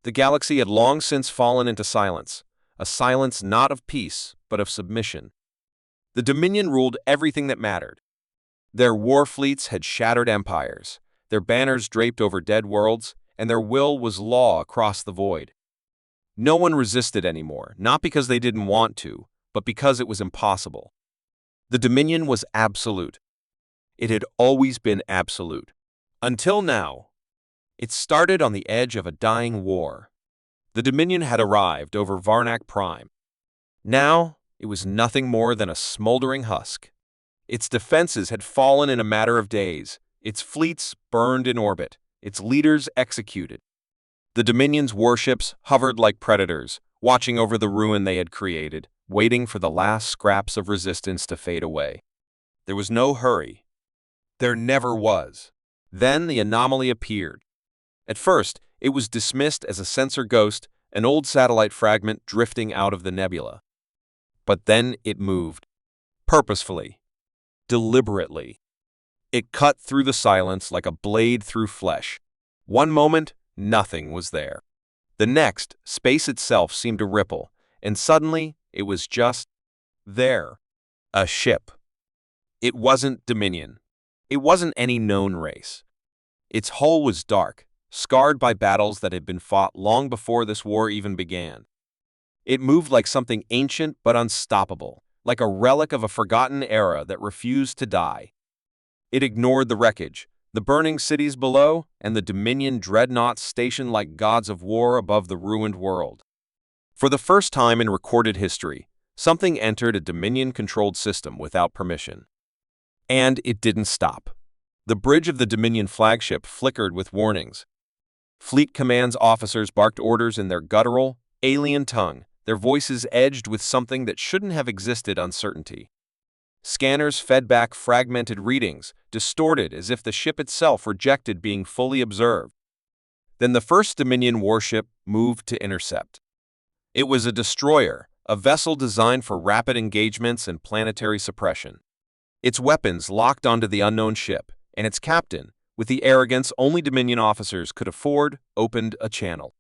The galaxy had long since fallen into silence, a silence not of peace, but of submission. The Dominion ruled everything that mattered. Their war fleets had shattered empires, their banners draped over dead worlds, and their will was law across the void. No one resisted anymore, not because they didn't want to, but because it was impossible. The Dominion was absolute. It had always been absolute. Until now. It started on the edge of a dying war. The Dominion had arrived over Varnak Prime. Now, it was nothing more than a smoldering husk. Its defenses had fallen in a matter of days, its fleets burned in orbit, its leaders executed. The Dominion's warships hovered like predators, watching over the ruin they had created, waiting for the last scraps of resistance to fade away. There was no hurry. There never was. Then the anomaly appeared. At first, it was dismissed as a sensor ghost, an old satellite fragment drifting out of the nebula. But then it moved. Purposefully. Deliberately. It cut through the silence like a blade through flesh. One moment, nothing was there. The next, space itself seemed to ripple, and suddenly, it was just there. A ship. It wasn't Dominion. It wasn't any known race. Its hull was dark, scarred by battles that had been fought long before this war even began. It moved like something ancient but unstoppable, like a relic of a forgotten era that refused to die. It ignored the wreckage, the burning cities below, and the Dominion dreadnoughts stationed like gods of war above the ruined world. For the first time in recorded history, something entered a Dominion-controlled system without permission. And it didn't stop. The bridge of the Dominion flagship flickered with warnings. Fleet Command's officers barked orders in their guttural, alien tongue, their voices edged with something that shouldn't have existed: uncertainty. Scanners fed back fragmented readings, distorted as if the ship itself rejected being fully observed. Then the first Dominion warship moved to intercept. It was a destroyer, a vessel designed for rapid engagements and planetary suppression. Its weapons locked onto the unknown ship, and its captain, with the arrogance only Dominion officers could afford, opened a channel.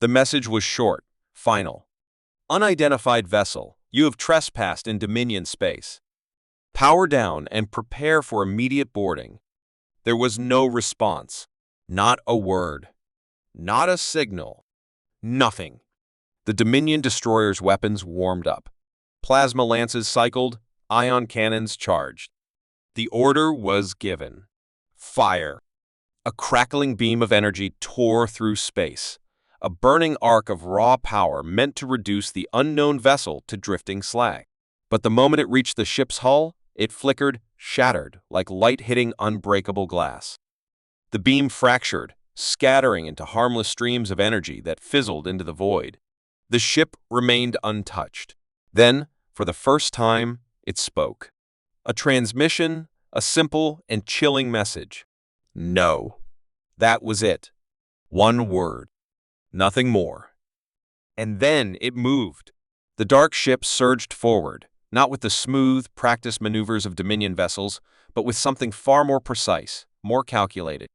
The message was short, final. Unidentified vessel, you have trespassed in Dominion space. Power down and prepare for immediate boarding. There was no response. Not a word. Not a signal. Nothing. The Dominion destroyer's weapons warmed up. Plasma lances cycled, ion cannons charged. The order was given. Fire. A crackling beam of energy tore through space, a burning arc of raw power meant to reduce the unknown vessel to drifting slag. But the moment it reached the ship's hull, it flickered, shattered, like light hitting unbreakable glass. The beam fractured, scattering into harmless streams of energy that fizzled into the void. The ship remained untouched. Then, for the first time, it spoke. A transmission, a simple and chilling message. No. That was it. One word. Nothing more. And then it moved. The dark ship surged forward, not with the smooth, practiced maneuvers of Dominion vessels, but with something far more precise, more calculated.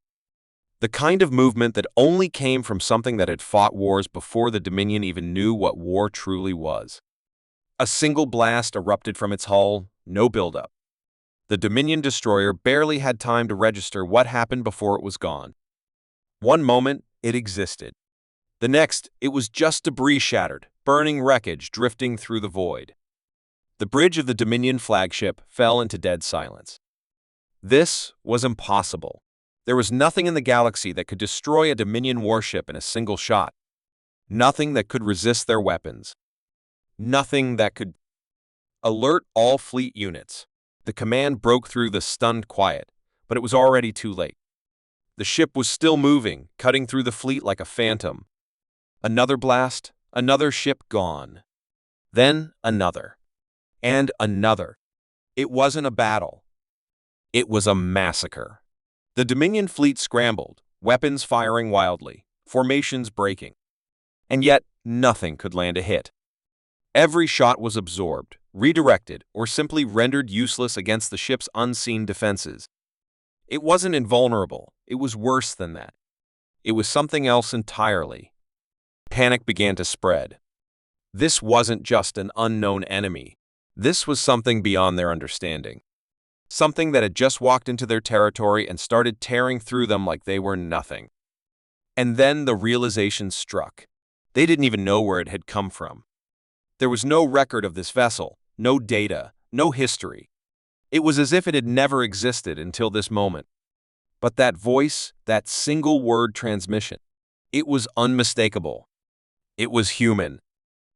The kind of movement that only came from something that had fought wars before the Dominion even knew what war truly was. A single blast erupted from its hull, no buildup. The Dominion destroyer barely had time to register what happened before it was gone. One moment, it existed. The next, it was just debris shattered, burning wreckage drifting through the void. The bridge of the Dominion flagship fell into dead silence. This was impossible. There was nothing in the galaxy that could destroy a Dominion warship in a single shot. Nothing that could resist their weapons. Nothing that could alert all fleet units. The command broke through the stunned quiet, but it was already too late. The ship was still moving, cutting through the fleet like a phantom. Another blast, another ship gone. Then another. And another. It wasn't a battle. It was a massacre. The Dominion fleet scrambled, weapons firing wildly, formations breaking. And yet, nothing could land a hit. Every shot was absorbed, redirected, or simply rendered useless against the ship's unseen defenses. It wasn't invulnerable. It was worse than that. It was something else entirely. Panic began to spread. This wasn't just an unknown enemy. This was something beyond their understanding. Something that had just walked into their territory and started tearing through them like they were nothing. And then the realization struck. They didn't even know where it had come from. There was no record of this vessel, no data, no history. It was as if it had never existed until this moment. But that voice, that single-word transmission, it was unmistakable. It was human.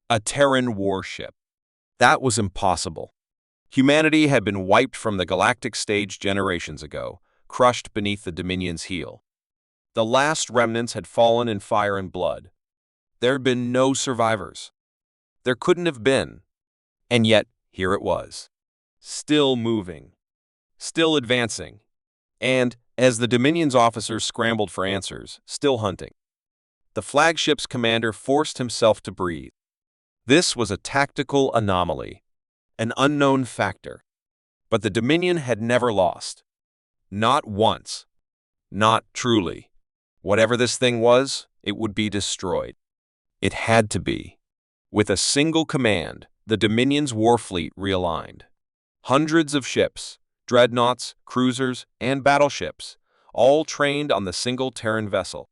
A Terran warship. That was impossible. Humanity had been wiped from the galactic stage generations ago, crushed beneath the Dominion's heel. The last remnants had fallen in fire and blood. There had been no survivors. There couldn't have been. And yet, here it was. Still moving. Still advancing. And, as the Dominion's officers scrambled for answers, still hunting. The flagship's commander forced himself to breathe. This was a tactical anomaly, an unknown factor. But the Dominion had never lost. Not once. Not truly. Whatever this thing was, it would be destroyed. It had to be. With a single command, the Dominion's war fleet realigned. Hundreds of ships, dreadnoughts, cruisers, and battleships, all trained on the single Terran vessel.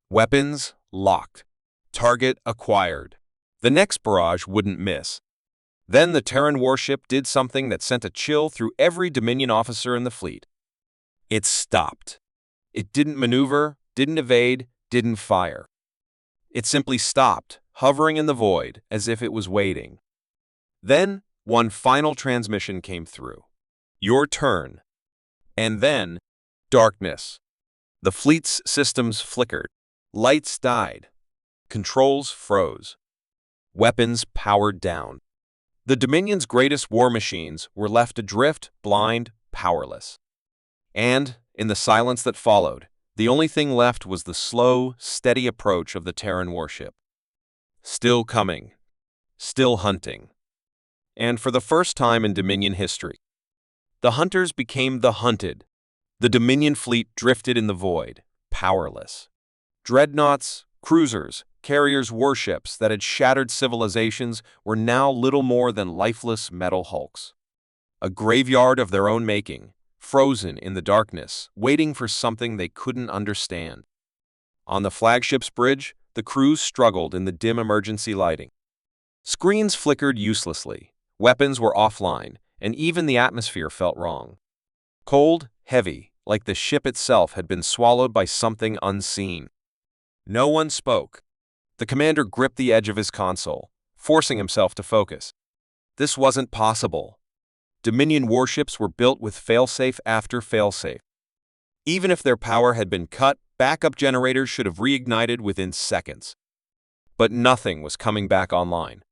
Weapons locked. Target acquired. The next barrage wouldn't miss. Then the Terran warship did something that sent a chill through every Dominion officer in the fleet. It stopped. It didn't maneuver, didn't evade, didn't fire. It simply stopped, hovering in the void as if it was waiting. Then, one final transmission came through. Your turn. And then, darkness. The fleet's systems flickered. Lights died. Controls froze. Weapons powered down. The Dominion's greatest war machines were left adrift, blind, powerless. And, in the silence that followed, the only thing left was the slow, steady approach of the Terran warship. Still coming. Still hunting. And for the first time in Dominion history, the hunters became the hunted. The Dominion fleet drifted in the void, powerless. Dreadnoughts, cruisers, carriers, warships that had shattered civilizations were now little more than lifeless metal hulks. A graveyard of their own making, frozen in the darkness, waiting for something they couldn't understand. On the flagship's bridge, the crews struggled in the dim emergency lighting. Screens flickered uselessly, weapons were offline, and even the atmosphere felt wrong. Cold, heavy, like the ship itself had been swallowed by something unseen. No one spoke. The commander gripped the edge of his console, forcing himself to focus. This wasn't possible. Dominion warships were built with failsafe after failsafe. Even if their power had been cut, backup generators should have reignited within seconds. But nothing was coming back online.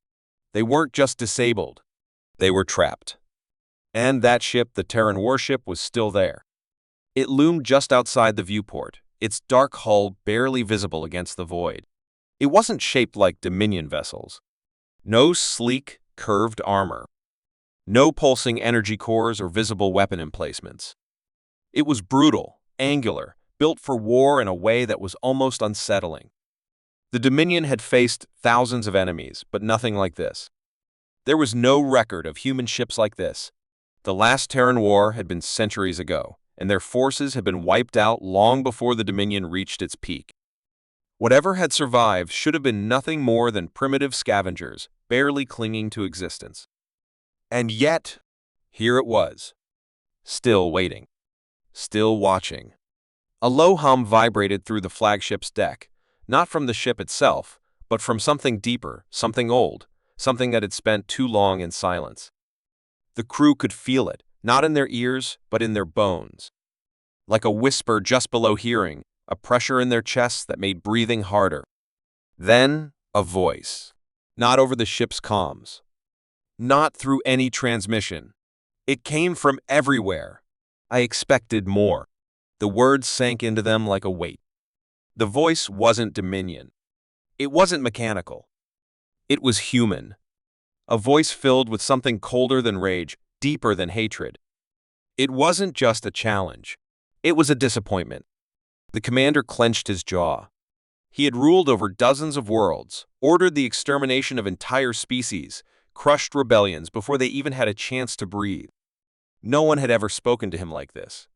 They weren't just disabled. They were trapped. And that ship, the Terran warship, was still there. It loomed just outside the viewport, its dark hull barely visible against the void. It wasn't shaped like Dominion vessels. No sleek, curved armor. No pulsing energy cores or visible weapon emplacements. It was brutal, angular, built for war in a way that was almost unsettling. The Dominion had faced thousands of enemies, but nothing like this. There was no record of human ships like this. The last Terran War had been centuries ago, and their forces had been wiped out long before the Dominion reached its peak. Whatever had survived should have been nothing more than primitive scavengers, barely clinging to existence. And yet, here it was. Still waiting. Still watching. A low hum vibrated through the flagship's deck, not from the ship itself, but from something deeper, something old, something that had spent too long in silence. The crew could feel it, not in their ears, but in their bones. Like a whisper just below hearing, a pressure in their chests that made breathing harder. Then, a voice. Not over the ship's comms. Not through any transmission. It came from everywhere. I expected more. The words sank into them like a weight. The voice wasn't Dominion. It wasn't mechanical. It was human. A voice filled with something colder than rage, deeper than hatred. It wasn't just a challenge. It was a disappointment. The commander clenched his jaw. He had ruled over dozens of worlds, ordered the extermination of entire species, crushed rebellions before they even had a chance to breathe. No one had ever spoken to him like this.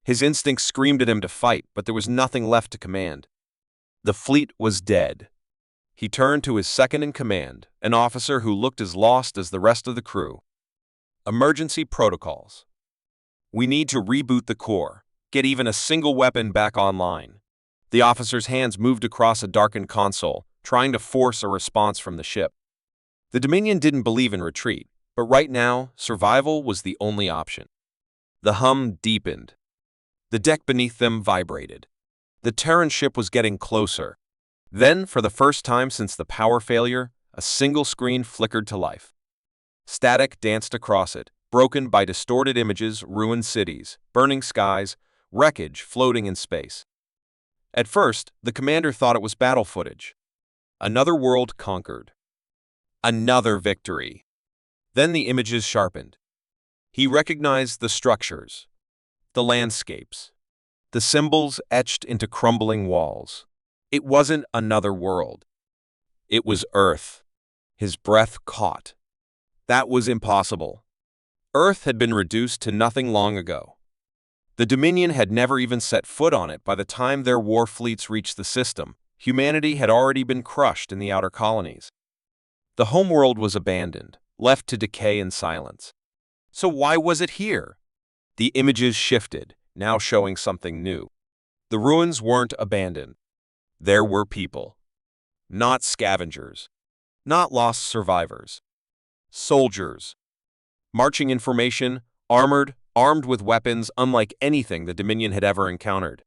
His instincts screamed at him to fight, but there was nothing left to command. The fleet was dead. He turned to his second-in-command, an officer who looked as lost as the rest of the crew. Emergency protocols. We need to reboot the core, get even a single weapon back online. The officer's hands moved across a darkened console, trying to force a response from the ship. The Dominion didn't believe in retreat, but right now, survival was the only option. The hum deepened. The deck beneath them vibrated. The Terran ship was getting closer. Then, for the first time since the power failure, a single screen flickered to life. Static danced across it, broken by distorted images, ruined cities, burning skies, wreckage floating in space. At first, the commander thought it was battle footage. Another world conquered. Another victory. Then the images sharpened. He recognized the structures, the landscapes, the symbols etched into crumbling walls. It wasn't another world. It was Earth. His breath caught. That was impossible. Earth had been reduced to nothing long ago. The Dominion had never even set foot on it by the time their war fleets reached the system. Humanity had already been crushed in the outer colonies. The homeworld was abandoned, left to decay in silence. So why was it here? The images shifted, now showing something new. The ruins weren't abandoned. There were people. Not scavengers. Not lost survivors. Soldiers. Marching in formation, armed with weapons unlike anything the Dominion had ever encountered.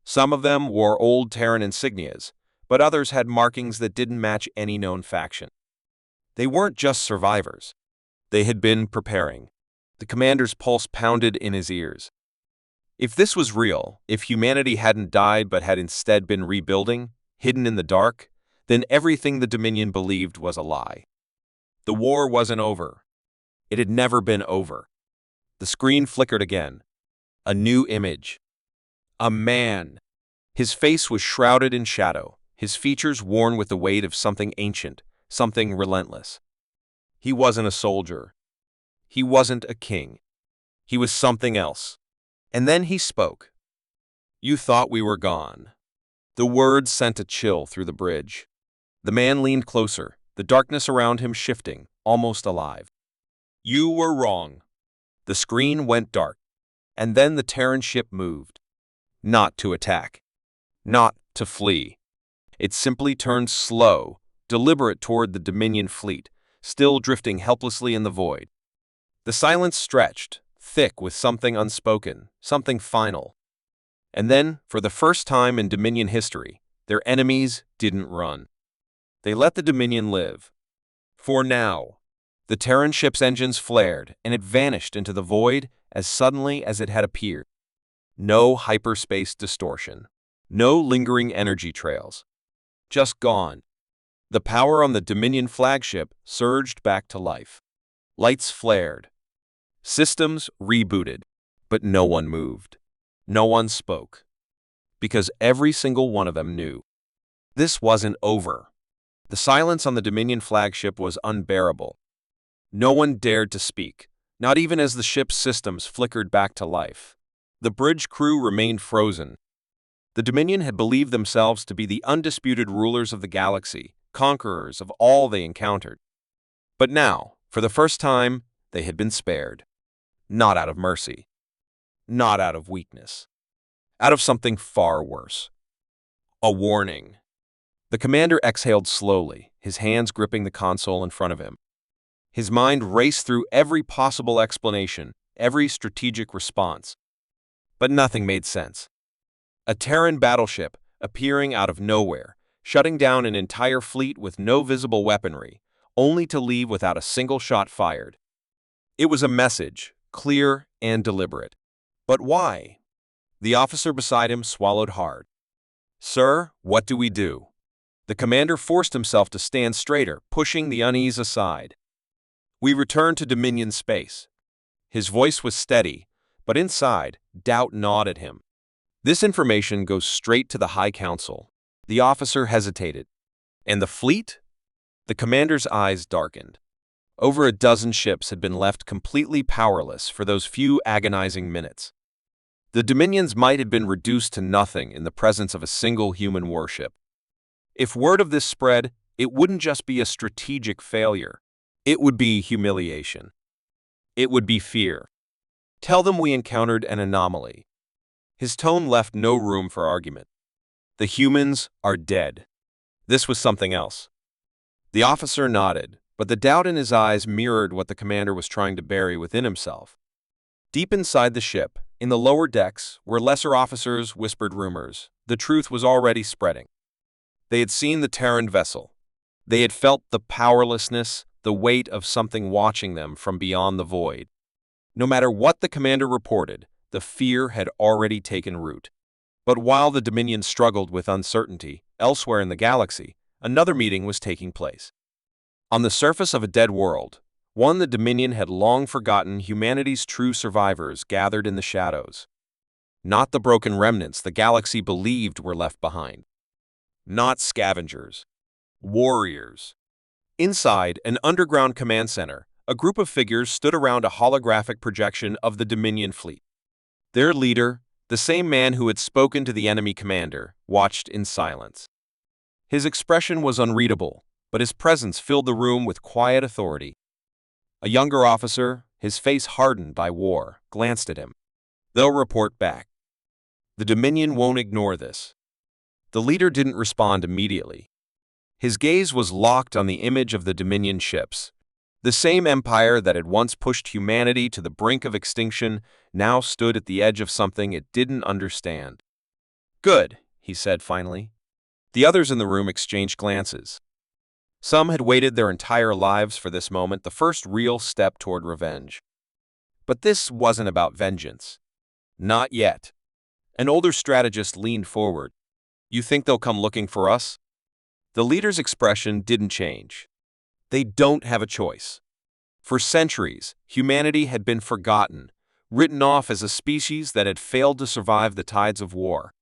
Some of them wore old Terran insignias, but others had markings that didn't match any known faction. They weren't just survivors. They had been preparing. The commander's pulse pounded in his ears. If this was real, if humanity hadn't died but had instead been rebuilding, hidden in the dark, then everything the Dominion believed was a lie. The war wasn't over. It had never been over. The screen flickered again. A new image. A man. His face was shrouded in shadow, his features worn with the weight of something ancient, something relentless. He wasn't a soldier. He wasn't a king. He was something else. And then he spoke. "You thought we were gone." The words sent a chill through the bridge. The man leaned closer, the darkness around him shifting, almost alive. "You were wrong." The screen went dark, and then the Terran ship moved. Not to attack. Not to flee. It simply turned slow, deliberate toward the Dominion fleet, still drifting helplessly in the void. The silence stretched, thick with something unspoken, something final. And then, for the first time in Dominion history, their enemies didn't run. They let the Dominion live. For now. The Terran ship's engines flared, and it vanished into the void as suddenly as it had appeared. No hyperspace distortion. No lingering energy trails. Just gone. The power on the Dominion flagship surged back to life. Lights flared. Systems rebooted. But no one moved. No one spoke. Because every single one of them knew. This wasn't over. The silence on the Dominion flagship was unbearable. No one dared to speak, not even as the ship's systems flickered back to life. The bridge crew remained frozen. The Dominion had believed themselves to be the undisputed rulers of the galaxy, conquerors of all they encountered. But now, for the first time, they had been spared. Not out of mercy. Not out of weakness. Out of something far worse. A warning. The commander exhaled slowly, his hands gripping the console in front of him. His mind raced through every possible explanation, every strategic response. But nothing made sense. A Terran battleship appearing out of nowhere, shutting down an entire fleet with no visible weaponry, only to leave without a single shot fired. It was a message, clear and deliberate. But why? The officer beside him swallowed hard. "Sir, what do we do?" The commander forced himself to stand straighter, pushing the unease aside. "We return to Dominion space." His voice was steady, but inside, doubt gnawed at him. "This information goes straight to the High Council. The officer hesitated. And the fleet? The commander's eyes darkened. Over a dozen ships had been left completely powerless for those few agonizing minutes. The Dominions might have been reduced to nothing in the presence of a single human warship. If word of this spread, it wouldn't just be a strategic failure. It would be humiliation. It would be fear. Tell them we encountered an anomaly. His tone left no room for argument. The humans are dead. This was something else. The officer nodded, but the doubt in his eyes mirrored what the commander was trying to bury within himself. Deep inside the ship, in the lower decks, where lesser officers whispered rumors, the truth was already spreading. They had seen the TERRAN vessel. They had felt the powerlessness, the weight of something watching them from beyond the void. No matter what the commander reported, the fear had already taken root. But while the Dominion struggled with uncertainty, elsewhere in the galaxy, another meeting was taking place. On the surface of a dead world, one the Dominion had long forgotten, humanity's true survivors gathered in the shadows. Not the broken remnants the galaxy believed were left behind. Not scavengers. Warriors. Inside an underground command center, a group of figures stood around a holographic projection of the Dominion fleet. Their leader, the same man who had spoken to the enemy commander, watched in silence. His expression was unreadable, but his presence filled the room with quiet authority. A younger officer, his face hardened by war, glanced at him. They'll report back. The Dominion won't ignore this. The leader didn't respond immediately. His gaze was locked on the image of the Dominion ships. The same empire that had once pushed humanity to the brink of extinction now stood at the edge of something it didn't understand. "Good," he said finally. The others in the room exchanged glances. Some had waited their entire lives for this moment, the first real step toward revenge. But this wasn't about vengeance. Not yet. An older strategist leaned forward. "You think they'll come looking for us?" The leader's expression didn't change. They don't have a choice. For centuries, humanity had been forgotten, written off as a species that had failed to survive the tides of war.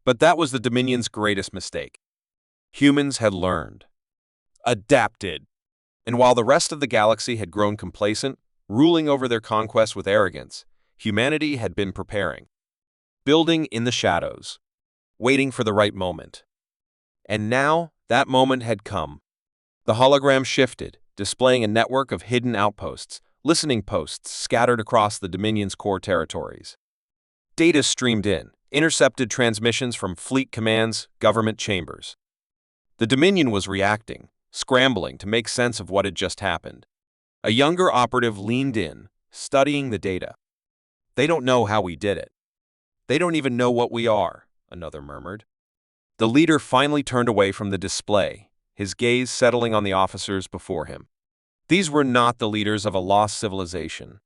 But that was the Dominion's greatest mistake. Humans had learned. Adapted. And while the rest of the galaxy had grown complacent, ruling over their conquest with arrogance, humanity had been preparing. Building in the shadows. Waiting for the right moment. And now, that moment had come. The hologram shifted, displaying a network of hidden outposts, listening posts scattered across the Dominion's core territories. Data streamed in, intercepted transmissions from fleet commands, government chambers. The Dominion was reacting, scrambling to make sense of what had just happened. A younger operative leaned in, studying the data. "They don't know how we did it. They don't even know what we are," another murmured. The leader finally turned away from the display, his gaze settling on the officers before him. These were not the leaders of a lost civilization.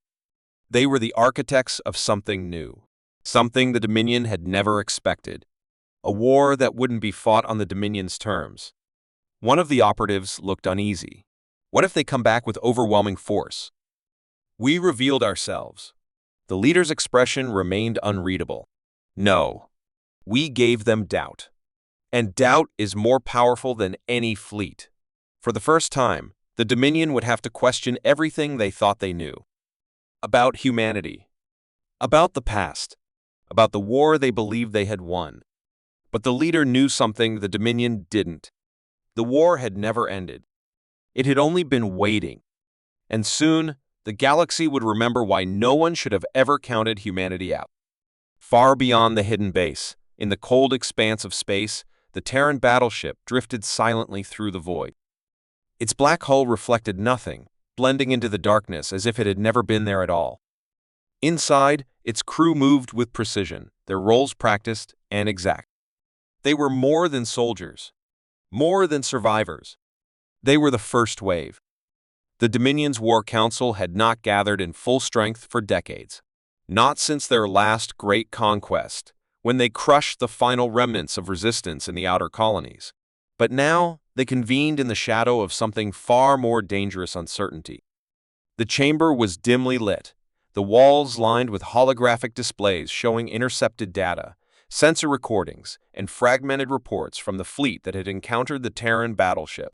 They were the architects of something new, something the Dominion had never expected, a war that wouldn't be fought on the Dominion's terms. One of the operatives looked uneasy. What if they come back with overwhelming force? "We revealed ourselves." The leader's expression remained unreadable. "No, we gave them doubt. And doubt is more powerful than any fleet." For the first time, the Dominion would have to question everything they thought they knew. About humanity. About the past. About the war they believed they had won. But the leader knew something the Dominion didn't. The war had never ended. It had only been waiting. And soon, the galaxy would remember why no one should have ever counted humanity out. Far beyond the hidden base, in the cold expanse of space, the TERRAN battleship drifted silently through the void. Its black hull reflected nothing, blending into the darkness as if it had never been there at all. Inside, its crew moved with precision, their roles practiced and exact. They were more than soldiers, more than survivors. They were the first wave. The Dominion's War Council had not gathered in full strength for decades. Not since their last great conquest, when they crushed the final remnants of resistance in the outer colonies. But now, they convened in the shadow of something far more dangerous uncertainty. The chamber was dimly lit, the walls lined with holographic displays showing intercepted data, sensor recordings, and fragmented reports from the fleet that had encountered the TERRAN battleship.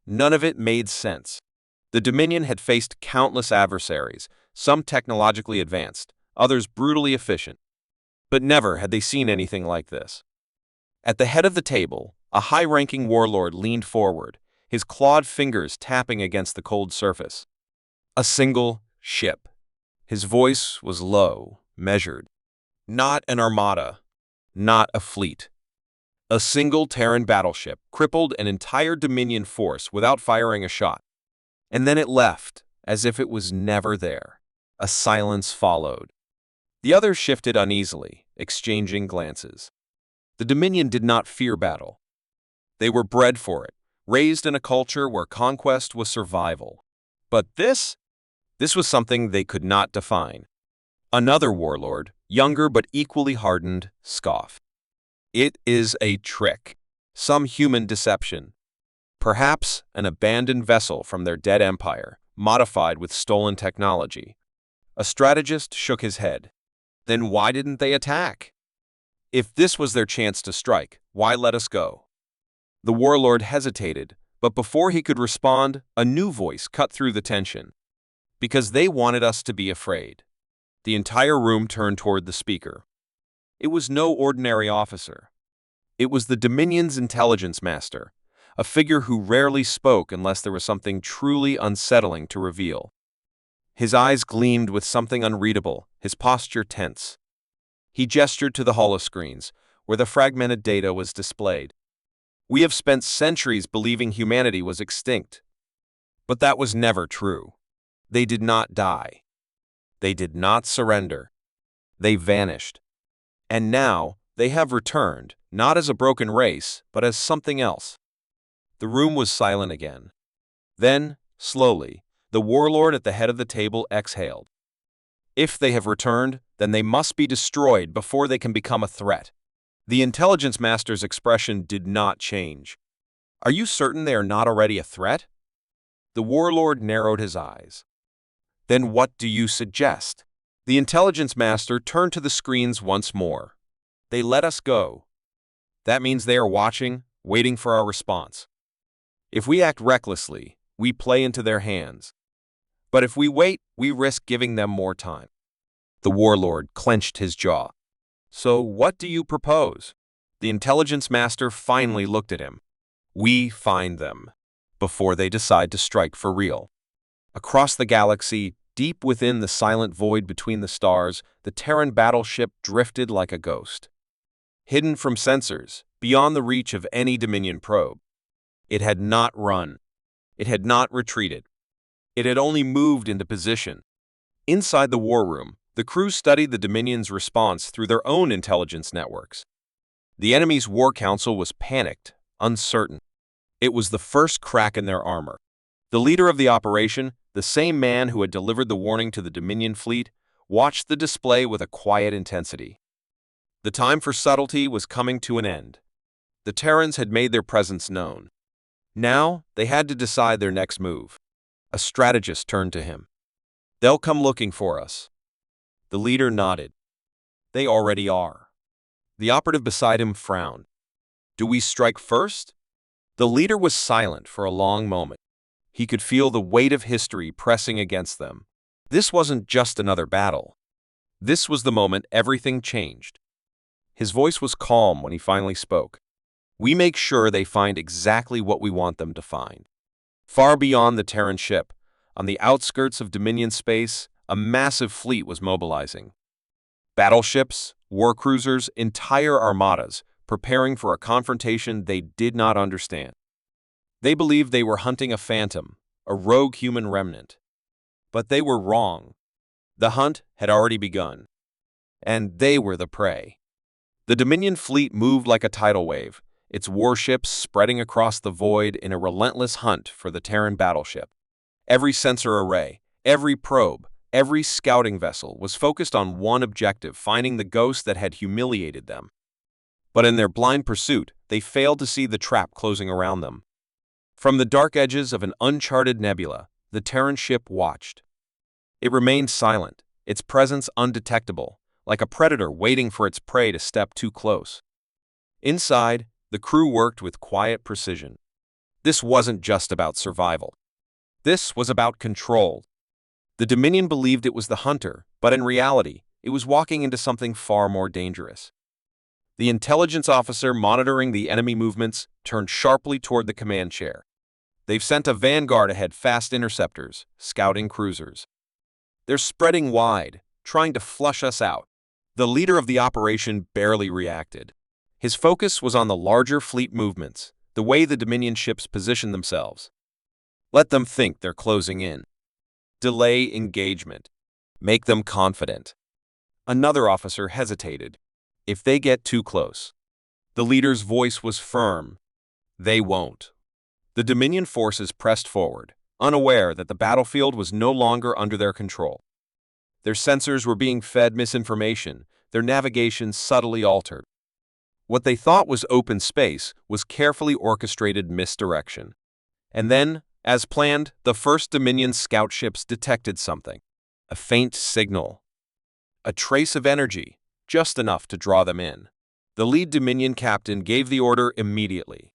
None of it made sense. The Dominion had faced countless adversaries, some technologically advanced, others brutally efficient. But never had they seen anything like this. At the head of the table, a high-ranking warlord leaned forward, his clawed fingers tapping against the cold surface. A single ship. His voice was low, measured. Not an armada. Not a fleet. A single TERRAN battleship crippled an entire Dominion force without firing a shot. And then it left, as if it was never there. A silence followed. The others shifted uneasily, exchanging glances. The Dominion did not fear battle. They were bred for it, raised in a culture where conquest was survival. But this was something they could not define. Another warlord, younger but equally hardened, scoffed. It is a trick, some human deception. Perhaps an abandoned vessel from their dead empire, modified with stolen technology. A strategist shook his head. Then why didn't they attack? If this was their chance to strike, why let us go? The warlord hesitated, but before he could respond, a new voice cut through the tension. Because they wanted us to be afraid. The entire room turned toward the speaker. It was no ordinary officer. It was the Dominion's intelligence master, a figure who rarely spoke unless there was something truly unsettling to reveal. His eyes gleamed with something unreadable, his posture tense. He gestured to the holoscreens, where the fragmented data was displayed. We have spent centuries believing humanity was extinct. But that was never true. They did not die. They did not surrender. They vanished. And now, they have returned, not as a broken race, but as something else. The room was silent again. Then, slowly, the warlord at the head of the table exhaled. If they have returned, then they must be destroyed before they can become a threat. The intelligence master's expression did not change. Are you certain they are not already a threat? The warlord narrowed his eyes. Then what do you suggest? The intelligence master turned to the screens once more. They let us go. That means they are watching, waiting for our response. If we act recklessly, we play into their hands. But if we wait, we risk giving them more time. The warlord clenched his jaw. So what do you propose? The intelligence master finally looked at him. We find them, before they decide to strike for real. Across the galaxy, deep within the silent void between the stars, the TERRAN battleship drifted like a ghost. Hidden from sensors, beyond the reach of any Dominion probe. It had not run. It had not retreated. It had only moved into position. Inside the war room, the crew studied the Dominion's response through their own intelligence networks. The enemy's war council was panicked, uncertain. It was the first crack in their armor. The leader of the operation, the same man who had delivered the warning to the Dominion fleet, watched the display with a quiet intensity. The time for subtlety was coming to an end. The TERRANs had made their presence known. Now, they had to decide their next move. A strategist turned to him. They'll come looking for us. The leader nodded. They already are. The operative beside him frowned. Do we strike first? The leader was silent for a long moment. He could feel the weight of history pressing against them. This wasn't just another battle. This was the moment everything changed. His voice was calm when he finally spoke. We make sure they find exactly what we want them to find. Far beyond the TERRAN ship, on the outskirts of Dominion space, a massive fleet was mobilizing. Battleships, war cruisers, entire armadas, preparing for a confrontation they did not understand. They believed they were hunting a phantom, a rogue human remnant. But they were wrong. The hunt had already begun. And they were the prey. The Dominion fleet moved like a tidal wave, its warships spreading across the void in a relentless hunt for the TERRAN battleship. Every sensor array, every probe, every scouting vessel was focused on one objective, finding the ghost that had humiliated them. But in their blind pursuit, they failed to see the trap closing around them. From the dark edges of an uncharted nebula, the TERRAN ship watched. It remained silent, its presence undetectable, like a predator waiting for its prey to step too close. Inside, the crew worked with quiet precision. This wasn't just about survival. This was about control. The Dominion believed it was the hunter, but in reality, it was walking into something far more dangerous. The intelligence officer monitoring the enemy movements turned sharply toward the command chair. They've sent a vanguard ahead, fast interceptors, scouting cruisers. They're spreading wide, trying to flush us out. The leader of the operation barely reacted. His focus was on the larger fleet movements, the way the Dominion ships position themselves. Let them think they're closing in. Delay engagement. Make them confident. Another officer hesitated. If they get too close. The leader's voice was firm. They won't. The Dominion forces pressed forward, unaware that the battlefield was no longer under their control. Their sensors were being fed misinformation, their navigation subtly altered. What they thought was open space was carefully orchestrated misdirection. And then, as planned, the first Dominion scout ships detected something. A faint signal. A trace of energy, just enough to draw them in. The lead Dominion captain gave the order immediately.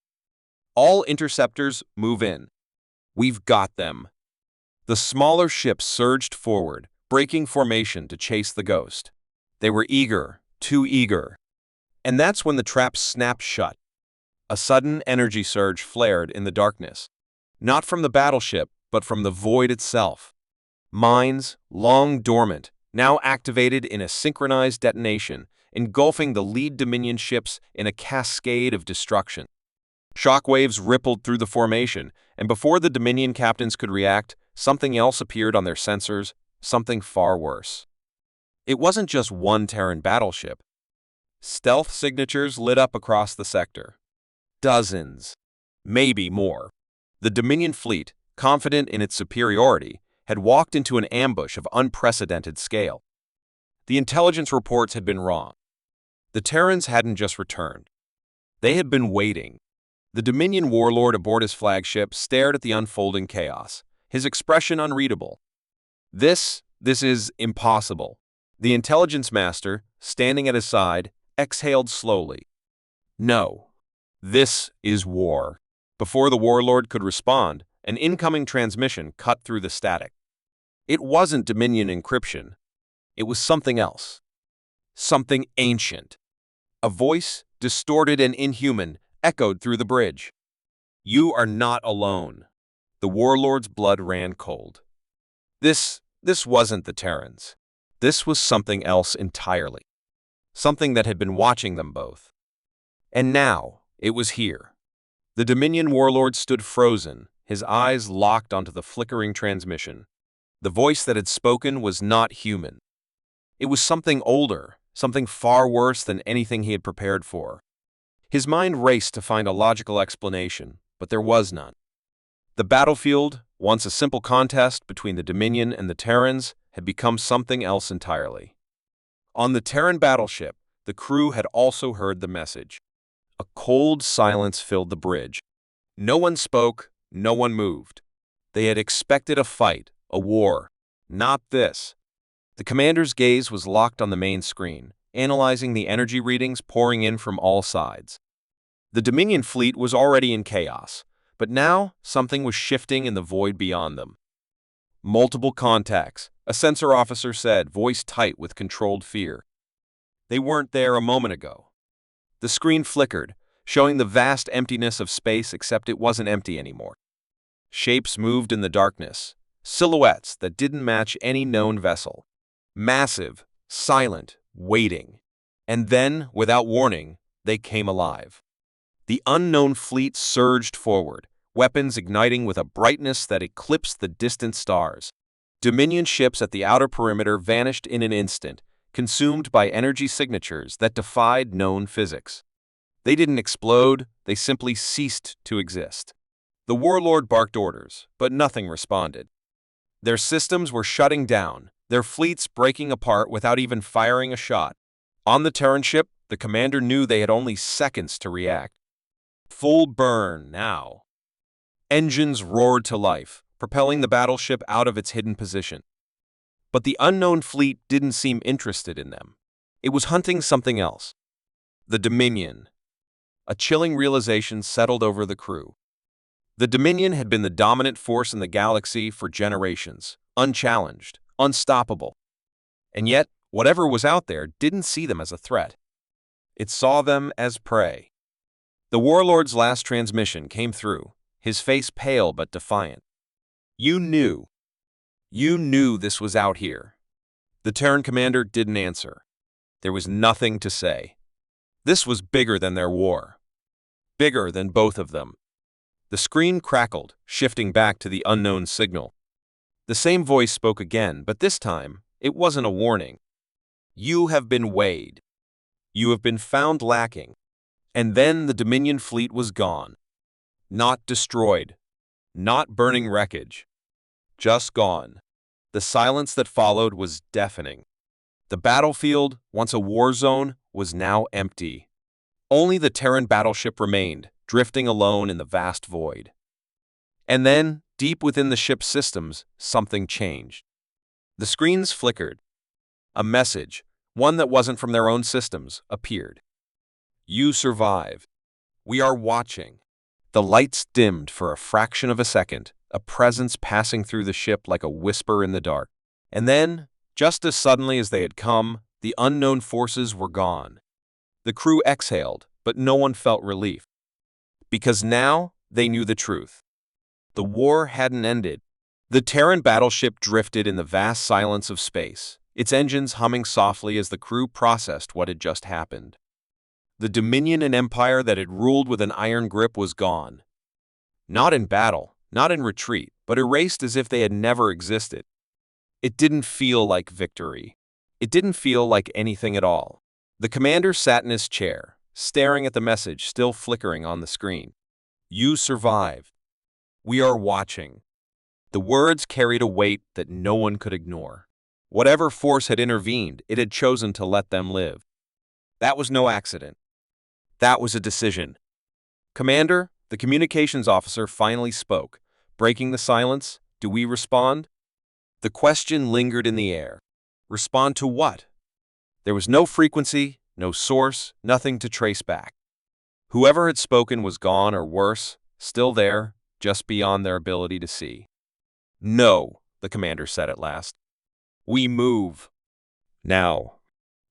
All interceptors move in. We've got them. The smaller ships surged forward, breaking formation to chase the ghost. They were eager, too eager. And that's when the trap snapped shut. A sudden energy surge flared in the darkness. Not from the battleship, but from the void itself. Mines, long dormant, now activated in a synchronized detonation, engulfing the lead Dominion ships in a cascade of destruction. Shockwaves rippled through the formation, and before the Dominion captains could react, something else appeared on their sensors, something far worse. It wasn't just one Terran battleship. Stealth signatures lit up across the sector. Dozens. Maybe more. The Dominion fleet, confident in its superiority, had walked into an ambush of unprecedented scale. The intelligence reports had been wrong. The Terrans hadn't just returned. They had been waiting. The Dominion warlord aboard his flagship stared at the unfolding chaos, his expression unreadable. This is impossible. The intelligence master, standing at his side, exhaled slowly. No. This is war. Before the warlord could respond, an incoming transmission cut through the static. It wasn't Dominion encryption. It was something else. Something ancient. A voice, distorted and inhuman, echoed through the bridge. You are not alone. The warlord's blood ran cold. This wasn't the Terrans. This was something else entirely. Something that had been watching them both. And now, it was here. The Dominion warlord stood frozen, his eyes locked onto the flickering transmission. The voice that had spoken was not human. It was something older, something far worse than anything he had prepared for. His mind raced to find a logical explanation, but there was none. The battlefield, once a simple contest between the Dominion and the Terrans, had become something else entirely. On the Terran battleship, the crew had also heard the message. A cold silence filled the bridge. No one spoke, no one moved. They had expected a fight, a war. Not this. The commander's gaze was locked on the main screen, analyzing the energy readings pouring in from all sides. The Dominion fleet was already in chaos, but now something was shifting in the void beyond them. Multiple contacts, a sensor officer said, voice tight with controlled fear. They weren't there a moment ago. The screen flickered, showing the vast emptiness of space, except it wasn't empty anymore. Shapes moved in the darkness, silhouettes that didn't match any known vessel. Massive, silent, waiting. And then, without warning, they came alive. The unknown fleet surged forward, weapons igniting with a brightness that eclipsed the distant stars. Dominion ships at the outer perimeter vanished in an instant, consumed by energy signatures that defied known physics. They didn't explode, they simply ceased to exist. The warlord barked orders, but nothing responded. Their systems were shutting down, their fleets breaking apart without even firing a shot. On the Terran ship, the commander knew they had only seconds to react. Full burn now. Engines roared to life, propelling the battleship out of its hidden position. But the unknown fleet didn't seem interested in them. It was hunting something else. The Dominion. A chilling realization settled over the crew. The Dominion had been the dominant force in the galaxy for generations, unchallenged, unstoppable. And yet, whatever was out there didn't see them as a threat. It saw them as prey. The warlord's last transmission came through, his face pale but defiant. You knew this was out here. The Terran commander didn't answer. There was nothing to say. This was bigger than their war. Bigger than both of them. The screen crackled, shifting back to the unknown signal. The same voice spoke again, but this time, it wasn't a warning. You have been weighed. You have been found lacking. And then the Dominion fleet was gone. Not destroyed. Not burning wreckage. Just gone. The silence that followed was deafening. The battlefield, once a war zone, was now empty. Only the Terran battleship remained, drifting alone in the vast void. And then, deep within the ship's systems, something changed. The screens flickered. A message, one that wasn't from their own systems, appeared. You survived. We are watching. The lights dimmed for a fraction of a second, a presence passing through the ship like a whisper in the dark. And then, just as suddenly as they had come, the unknown forces were gone. The crew exhaled, but no one felt relief. Because now they knew the truth. The war hadn't ended. The Terran battleship drifted in the vast silence of space, its engines humming softly as the crew processed what had just happened. The Dominion and Empire that had ruled with an iron grip was gone. Not in battle, not in retreat, but erased as if they had never existed. It didn't feel like victory. It didn't feel like anything at all. The commander sat in his chair, staring at the message still flickering on the screen. You survived. We are watching. The words carried a weight that no one could ignore. Whatever force had intervened, it had chosen to let them live. That was no accident. That was a decision. Commander, the communications officer finally spoke, breaking the silence. Do we respond? The question lingered in the air. Respond to what? There was no frequency, no source, nothing to trace back. Whoever had spoken was gone, or worse, still there, just beyond their ability to see. No, the commander said at last. We move. Now.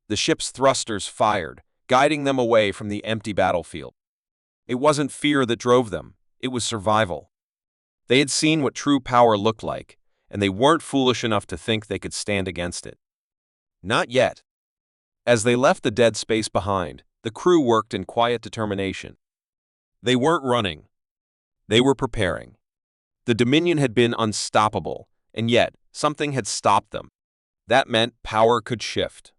The ship's thrusters fired, guiding them away from the empty battlefield. It wasn't fear that drove them, it was survival. They had seen what true power looked like, and they weren't foolish enough to think they could stand against it. Not yet. As they left the dead space behind, the crew worked in quiet determination. They weren't running. They were preparing. The Dominion had been unstoppable, and yet something had stopped them. That meant power could shift.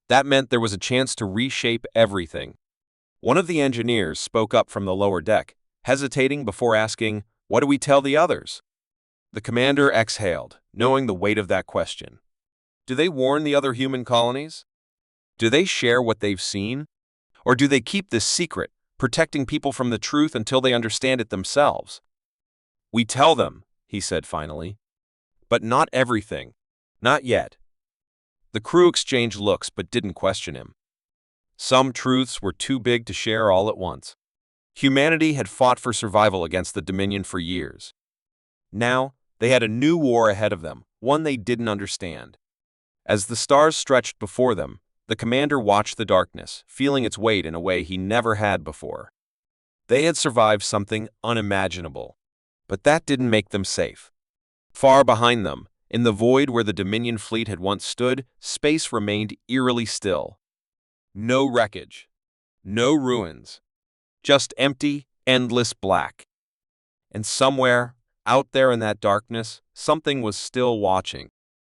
That meant there was a chance to reshape everything. One of the engineers spoke up from the lower deck, hesitating before asking, "What do we tell the others?" The commander exhaled, knowing the weight of that question. Do they warn the other human colonies? Do they share what they've seen? Or do they keep this secret, protecting people from the truth until they understand it themselves? We tell them, he said finally. But not everything. Not yet. The crew exchanged looks but didn't question him. Some truths were too big to share all at once. Humanity had fought for survival against the Dominion for years. Now, they had a new war ahead of them, one they didn't understand. As the stars stretched before them, the commander watched the darkness, feeling its weight in a way he never had before. They had survived something unimaginable, but that didn't make them safe. Far behind them, in the void where the Dominion fleet had once stood, space remained eerily still. No wreckage, no ruins, just empty, endless black. And somewhere, out there in that darkness, something was still watching.